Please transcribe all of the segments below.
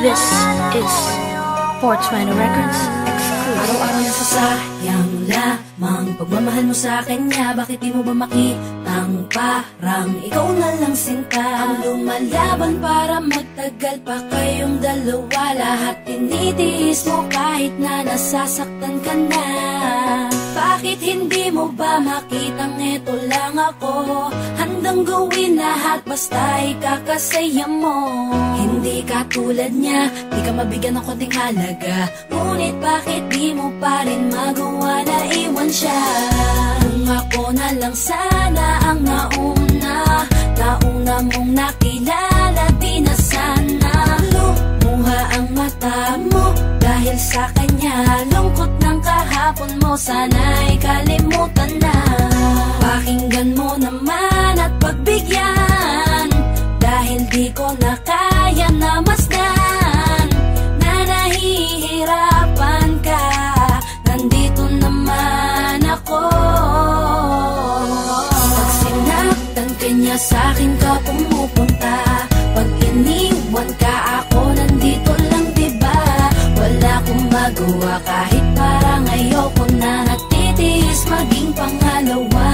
This is 420 Records exclusive. Araw-araw nasasayang lamang pagmamahal mo sa kanya. Bakit di mo ba makitang parang ikaw na lang sinta ang lumalaban para magtagal pa kayong dalawa? Lahat tinitiis mo kahit na nasasaktan ka na. Bakit hindi mo ba makitang eto lang ako? Handang gawin lahat basta ikakasaya mo. Hindi ka tulad niya, di ka mabigyan ng konting halaga. Ngunit bakit di mo pa rin magawa na iwan siya? Kung ako na lang sana ang nauna mong nakilala, di na sana lumuha ang mata mo dahil sa kanya. Lungkot ng kahapon mo, sana'y kalimutan na. Pakinggan mo naman at pagbigyan, dahil di ko na kaya na masdan na nahihirapan ka. Nandito naman ako. Pag sinaktan ka niya, sa'kin ka pumupunta. Pag iniwan ka, ako nandito lang, diba? Wala akong magawa kahit parang ayoko na. Nagtitiis maging pangalawa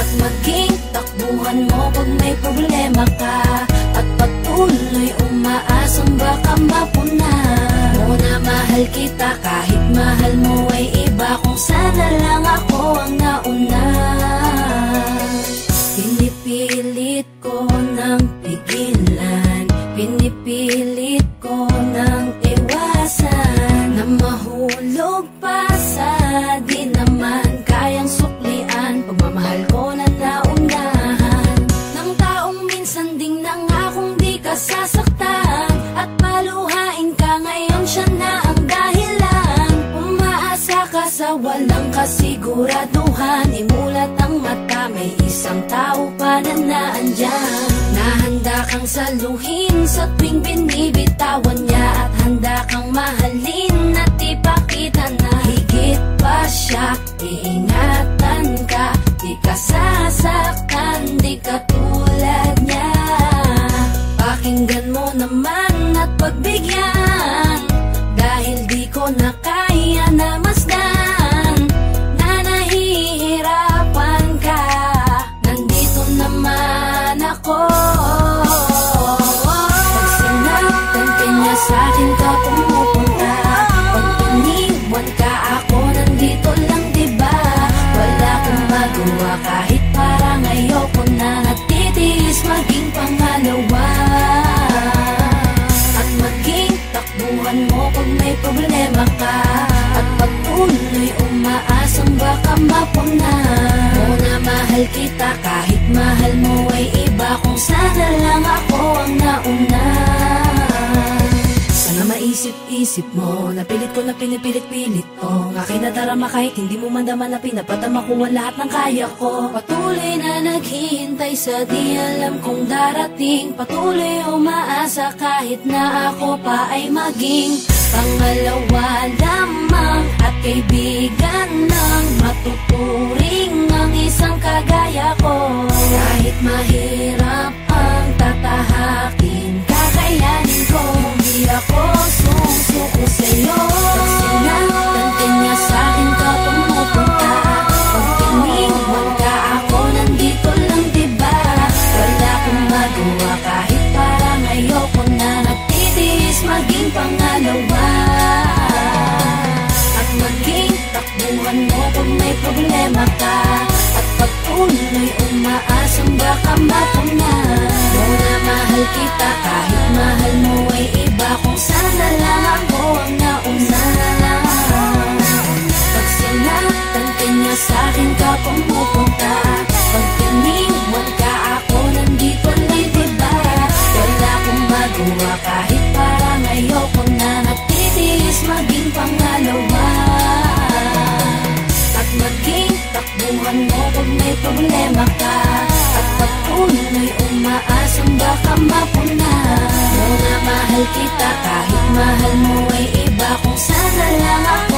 at maging takbuhan mo pag may problema ka. At patuloy umaasang baka mapuna mo na mahal kita kahit mahal mo ay iba. Kung sana lang ako ang nauna. Pinipilit ko ng pigilan, pinipilit ko ng iwasan na mahulog pa sa di naman kayang suklian. Pagmamahal ko na naunahan ng taong minsan ding nangakong di ka sasaktan. At paluhain ka ngayon, siya na ang dahilan. Umaasa ka sa walang kasiguraduhan. Imulat ang mata, may isang tao pa na naandyan. Nahanda kang saluhin sa tuwing binibitawan niya. At handa kang mahalin at ipakita na higit pa siya. Iingatan ka, di ka sasaktan, di ka tulad niya. Pakinggan mo naman at pagbigyan, dahil di ko na kaya na masdan na nahihirapan ka. Nandito naman ako. Pag sinaktan ka niya, sa'kin ka pumupunta. Pag iniwan ka, ako nandito lang, diba? Wala akong magawa kahit parang ayoko na. Nagtitiis maging pangalawa at maging takbuhan mo pag may problema ka. At patuloy umaasang baka mapuna mo na mahal kita kahit mahal mo ay iba. Kung sana lang ako ang nauna. Sana maisip-isip mo, napilit ko na pinipilit-pilit ko. Ang aking nadarama kahit hindi mo mandama na pinapatama ko ang lahat ng kaya ko. Patuloy na naghihintay sa di alam kung darating. Patuloy umaasa kahit na ako pa ay maging pangalawa lamang. At kaibigan ng matuturing ang isang kagaya ko. Kahit mahirap ang tatahakin, kakayanin ko. Hindi ako susuko sa'yo. Pag sinaktan ka niya, sa'kin ka pumupunta. Pag iniwan ka, ako nandito lang, diba? Wala akong magawa kahit parang ayoko na. Nagtitiis maging pangalawa at maging takbuhan mo pag may problema ka. At patuloy umaasang baka mapuna mo na mahal kita kahit mahal mo ay iba. Kung sana lang ako ang nauna. Pag sinaktan ka niya, sa'kin ka pumupunta. Pag iniwan ka, ako nandito lang, diba? Wala akong magawa kahit parang ayoko na. Nagtitiis maging pangalawa at maging takbuhan mo pag may problema ka. At patuloy umaasang baka mapuna mo na mahal kita kahit mahal mo ay iba. Kung sana lang ako